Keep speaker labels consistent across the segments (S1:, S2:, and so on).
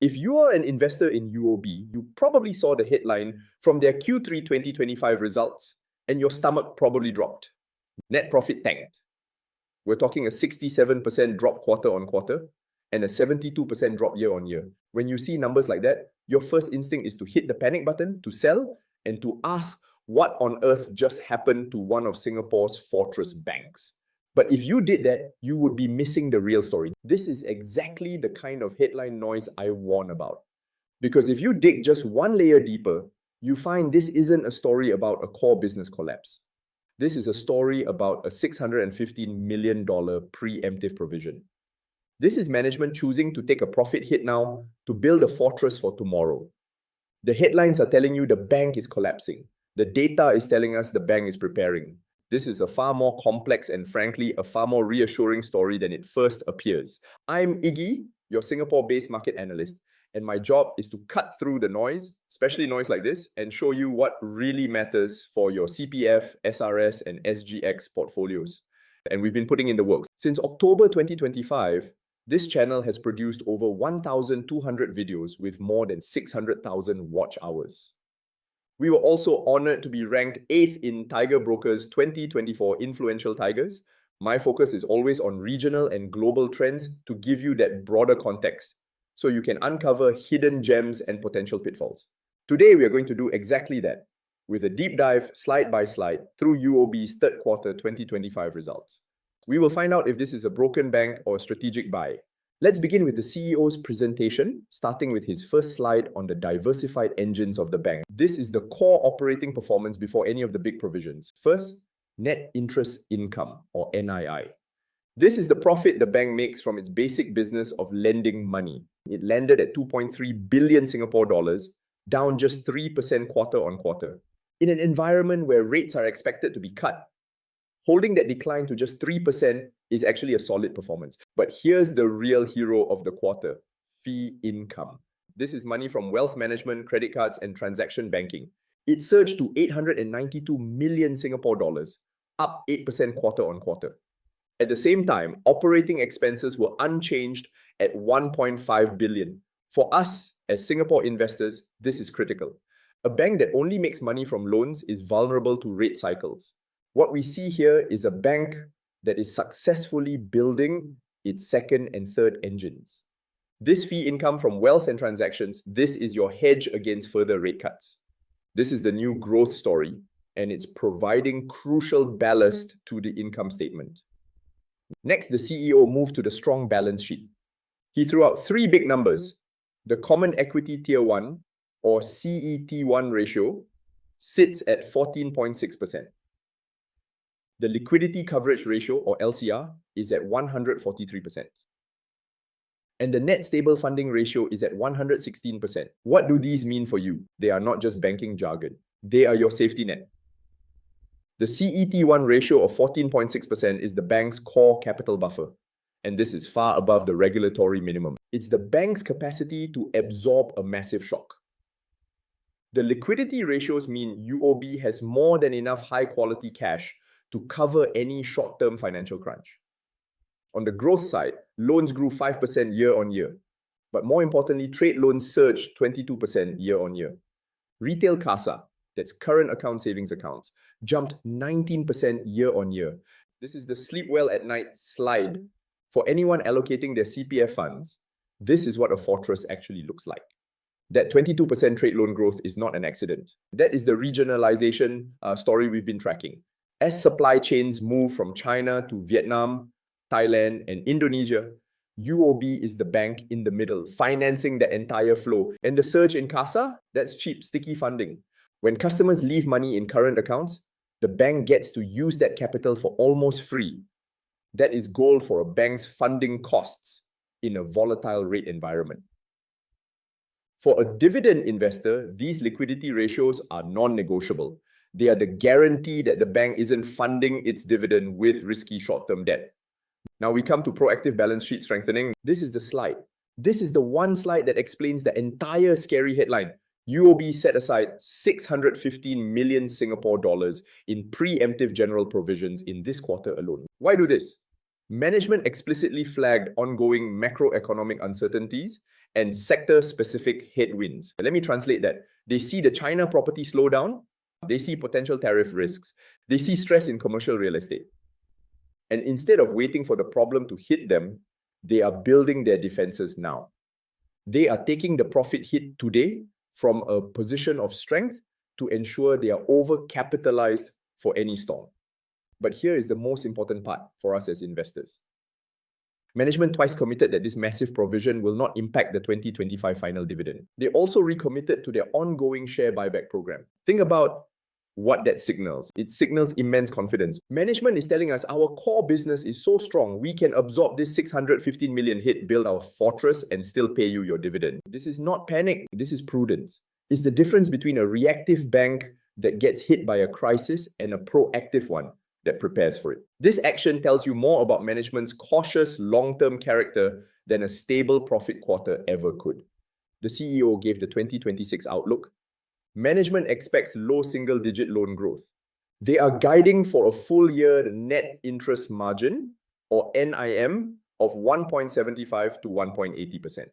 S1: If you are an investor in UOB, you probably saw the headline from their Q3 2025 results and your stomach probably dropped. Net profit tanked. We're talking a 67% drop quarter on quarter and a 72% drop year on year. When you see numbers like that, your first instinct is to hit the panic button, to sell, and to ask what on earth just happened to one of Singapore's fortress banks. But if you did that, you would be missing the real story. This is exactly the kind of headline noise I warn about. Because if you dig just one layer deeper, you find this isn't a story about a core business collapse. This is a story about a $615 million preemptive provision. This is management choosing to take a profit hit now to build a fortress for tomorrow. The headlines are telling you the bank is collapsing. The data is telling us the bank is preparing. This is a far more complex and frankly, a far more reassuring story than it first appears. I'm Iggy, your Singapore-based market analyst, and my job is to cut through the noise, especially noise like this, and show you what really matters for your CPF, SRS, and SGX portfolios. And we've been putting in the work. Since October 2025, this channel has produced over 1,200 videos with more than 600,000 watch hours. We were also honored to be ranked 8th in Tiger Broker's 2024 Influential Tigers. My focus is always on regional and global trends to give you that broader context, so you can uncover hidden gems and potential pitfalls. Today, we are going to do exactly that, with a deep dive, slide by slide, through UOB's third quarter 2025 results. We will find out if this is a broken bank or a strategic buy. Let's begin with the CEO's presentation, starting with his first slide on the diversified engines of the bank. This is the core operating performance before any of the big provisions. First, net interest income, or NII. This is the profit the bank makes from its basic business of lending money. It landed at 2.3 billion Singapore dollars, down just 3% quarter on quarter. In an environment where rates are expected to be cut, holding that decline to just 3% is actually a solid performance. But here's the real hero of the quarter, fee income. This is money from wealth management, credit cards, and transaction banking. It surged to 892 million Singapore dollars, up 8% quarter on quarter. At the same time, operating expenses were unchanged at 1.5 billion. For us, as Singapore investors, this is critical. A bank that only makes money from loans is vulnerable to rate cycles. What we see here is a bank that is successfully building its second and third engines. This fee income from wealth and transactions, this is your hedge against further rate cuts. This is the new growth story, and it's providing crucial ballast to the income statement. Next, the CEO moved to the strong balance sheet. He threw out three big numbers. The Common Equity Tier 1, or CET1 ratio, sits at 14.6%. The liquidity coverage ratio, or LCR, is at 143%. And the net stable funding ratio is at 116%. What do these mean for you? They are not just banking jargon. They are your safety net. The CET1 ratio of 14.6% is the bank's core capital buffer, and this is far above the regulatory minimum. It's the bank's capacity to absorb a massive shock. The liquidity ratios mean UOB has more than enough high-quality cash to cover any short-term financial crunch. On the growth side, loans grew 5% year on year. But more importantly, trade loans surged 22% year on year. Retail CASA, that's current account savings accounts, jumped 19% year on year. This is the sleep well at night slide. For anyone allocating their CPF funds, this is what a fortress actually looks like. That 22% trade loan growth is not an accident. That is the regionalization story we've been tracking. As supply chains move from China to Vietnam, Thailand, and Indonesia, UOB is the bank in the middle, financing the entire flow. And the surge in CASA, that's cheap, sticky funding. When customers leave money in current accounts, the bank gets to use that capital for almost free. That is gold for a bank's funding costs in a volatile rate environment. For a dividend investor, these liquidity ratios are non-negotiable. They are the guarantee that the bank isn't funding its dividend with risky short-term debt. Now we come to proactive balance sheet strengthening. This is the slide. This is the one slide that explains the entire scary headline. UOB set aside 615 million Singapore dollars in preemptive general provisions in this quarter alone. Why do this? Management explicitly flagged ongoing macroeconomic uncertainties and sector-specific headwinds. Let me translate that. They see the China property slowdown, they see potential tariff risks, they see stress in commercial real estate. And instead of waiting for the problem to hit them, they are building their defenses now. They are taking the profit hit today from a position of strength to ensure they are overcapitalized for any storm. But here is the most important part for us as investors. Management twice committed that this massive provision will not impact the 2025 final dividend. They also recommitted to their ongoing share buyback program. Think about what that signals. It signals immense confidence. Management is telling us our core business is so strong, we can absorb this 615 million hit, build our fortress, and still pay you your dividend. This is not panic, this is prudence. It's the difference between a reactive bank that gets hit by a crisis and a proactive one that prepares for it. This action tells you more about management's cautious long-term character than a stable profit quarter ever could. The CEO gave the 2026 outlook. Management expects low single-digit loan growth. They are guiding for a full-year net interest margin, or NIM, of 1.75 to 1.80%.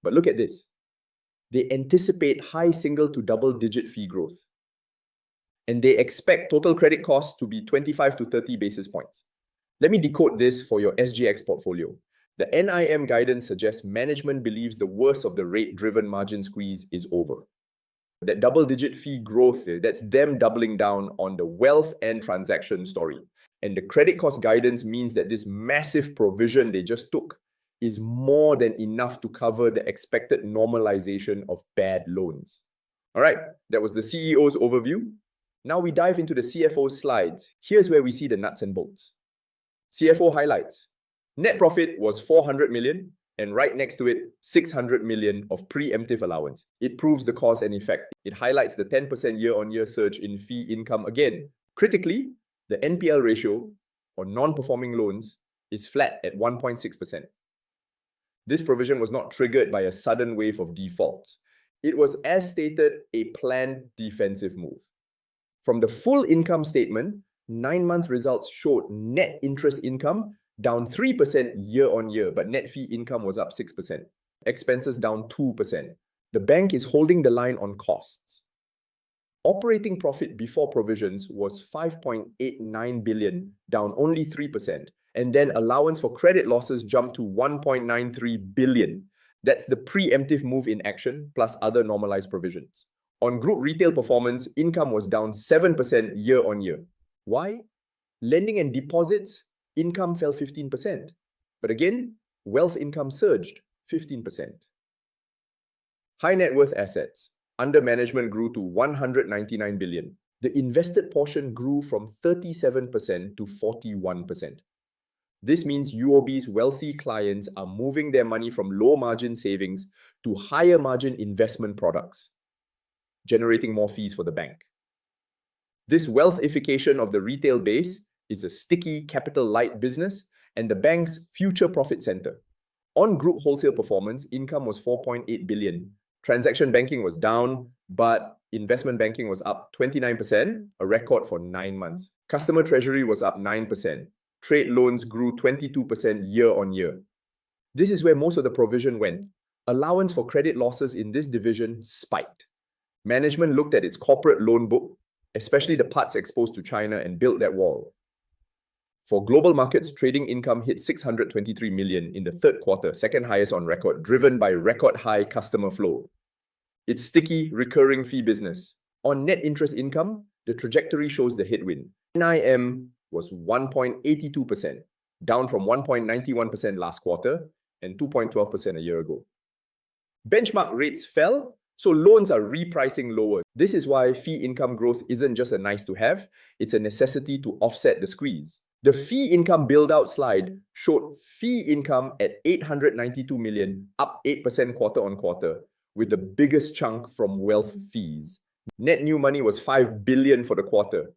S1: But look at this. They anticipate high single to double-digit fee growth. And they expect total credit costs to be 25 to 30 basis points. Let me decode this for your SGX portfolio. The NIM guidance suggests management believes the worst of the rate-driven margin squeeze is over. That double-digit fee growth, that's them doubling down on the wealth and transaction story. And the credit cost guidance means that this massive provision they just took is more than enough to cover the expected normalization of bad loans. All right, that was the CEO's overview. Now we dive into the CFO's slides. Here's where we see the nuts and bolts. CFO highlights. Net profit was 400 million, and right next to it, 600 million of preemptive allowance. It proves the cause and effect. It highlights the 10% year-on-year surge in fee income again. Critically, the NPL ratio, or non-performing loans, is flat at 1.6%. This provision was not triggered by a sudden wave of defaults. It was, as stated, a planned defensive move. From the full income statement, 9-month results showed net interest income down 3% year-on-year, but net fee income was up 6%. Expenses down 2%. The bank is holding the line on costs. Operating profit before provisions was 5.89 billion, down only 3%. And then allowance for credit losses jumped to 1.93 billion. That's the preemptive move in action, plus other normalized provisions. On group retail performance, income was down 7% year-on-year. Why? Lending and deposits, income fell 15%. But again, wealth income surged 15%. High net worth assets under management grew to 199 billion. The invested portion grew from 37% to 41%. This means UOB's wealthy clients are moving their money from low-margin savings to higher-margin investment products, generating more fees for the bank. This wealthification of the retail base is a sticky capital-light business and the bank's future profit center. On group wholesale performance, income was 4.8 billion. Transaction banking was down, but investment banking was up 29%, a record for 9 months. Customer treasury was up 9%. Trade loans grew 22% year-on-year. This is where most of the provision went. Allowance for credit losses in this division spiked. Management looked at its corporate loan book, especially the parts exposed to China, and built that wall. For global markets, trading income hit 623 million in the third quarter, second highest on record, driven by record high customer flow. It's sticky, recurring fee business. On net interest income, the trajectory shows the headwind. NIM was 1.82%, down from 1.91% last quarter and 2.12% a year ago. Benchmark rates fell, so loans are repricing lower. This is why fee income growth isn't just a nice to have, it's a necessity to offset the squeeze. The fee income build-out slide showed fee income at 892 million, up 8% quarter-on-quarter, with the biggest chunk from wealth fees. Net new money was 5 billion for the quarter.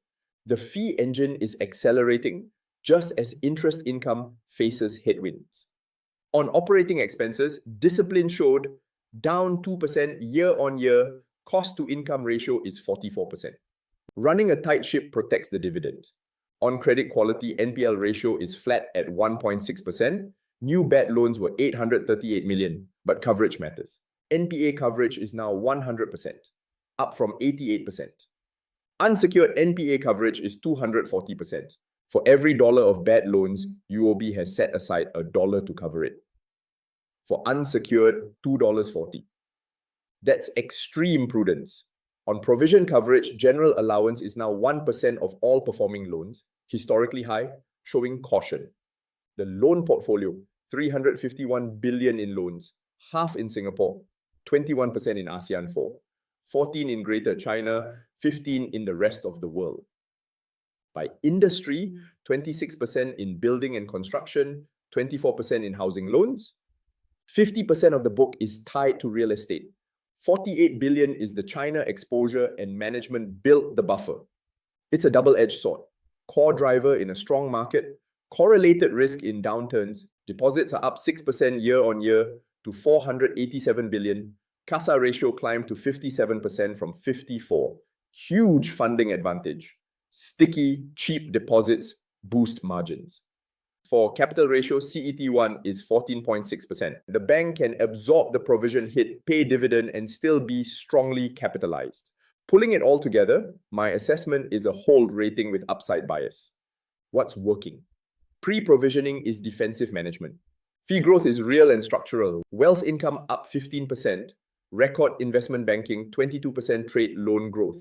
S1: The fee engine is accelerating just as interest income faces headwinds. On operating expenses, discipline showed down 2% year-on-year, cost-to-income ratio is 44%. Running a tight ship protects the dividend. On credit quality, NPL ratio is flat at 1.6%. New bad loans were 838 million, but coverage matters. NPA coverage is now 100%, up from 88%. Unsecured NPA coverage is 240%. For every dollar of bad loans, UOB has set aside $1 to cover it. For unsecured, $2.40. That's extreme prudence. On provision coverage, general allowance is now 1% of all performing loans, historically high, showing caution. The loan portfolio, 351 billion in loans, half in Singapore, 21% in ASEAN 4, 14 in Greater China, 15 in the rest of the world. By industry, 26% in building and construction, 24% in housing loans. 50% of the book is tied to real estate. 48 billion is the China exposure, and management built the buffer. It's a double-edged sword. Core driver in a strong market, correlated risk in downturns. Deposits are up 6% year on year to 487 billion. CASA ratio climbed to 57% from 54%. Huge funding advantage. Sticky, cheap deposits boost margins. For capital ratio, CET1 is 14.6%. The bank can absorb the provision hit, pay dividend, and still be strongly capitalized. Pulling it all together, my assessment is a hold rating with upside bias. What's working? Pre-provisioning is defensive management. Fee growth is real and structural. Wealth income up 15%. Record investment banking, 22% trade loan growth.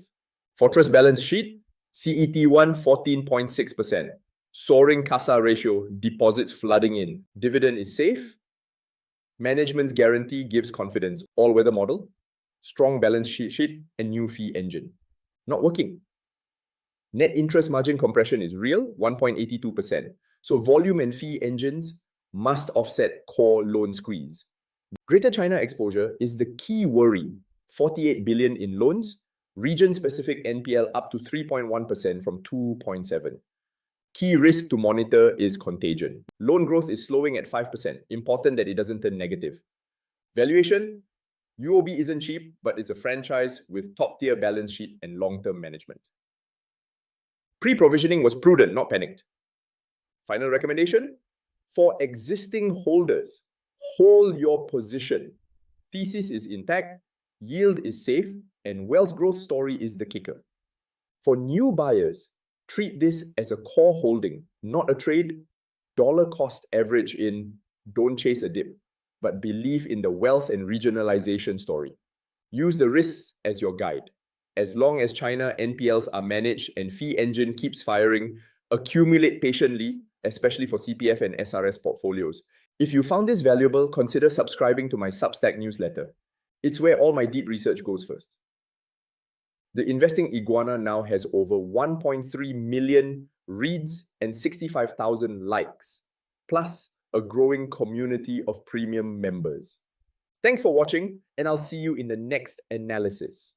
S1: Fortress balance sheet, CET1 14.6%. Soaring CASA ratio, deposits flooding in. Dividend is safe. Management's guarantee gives confidence. All-weather model, strong balance sheet, and new fee engine. Not working. Net interest margin compression is real, 1.82%. So volume and fee engines must offset core loan squeeze. Greater China exposure is the key worry. 48 billion in loans, region-specific NPL up to 3.1% from 2.7%. Key risk to monitor is contagion. Loan growth is slowing at 5%. Important that it doesn't turn negative. Valuation, UOB isn't cheap, but is a franchise with top-tier balance sheet and long-term management. Pre-provisioning was prudent, not panicked. Final recommendation, for existing holders, hold your position. Thesis is intact, yield is safe, and wealth growth story is the kicker. For new buyers, treat this as a core holding, not a trade. Dollar cost average in, don't chase a dip, but believe in the wealth and regionalization story. Use the risks as your guide. As long as China NPLs are managed and fee engine keeps firing, accumulate patiently, especially for CPF and SRS portfolios. If you found this valuable, consider subscribing to my Substack newsletter. It's where all my deep research goes first. The Investing Iguana now has over 1.3 million reads and 65,000 likes, plus a growing community of premium members. Thanks for watching, and I'll see you in the next analysis.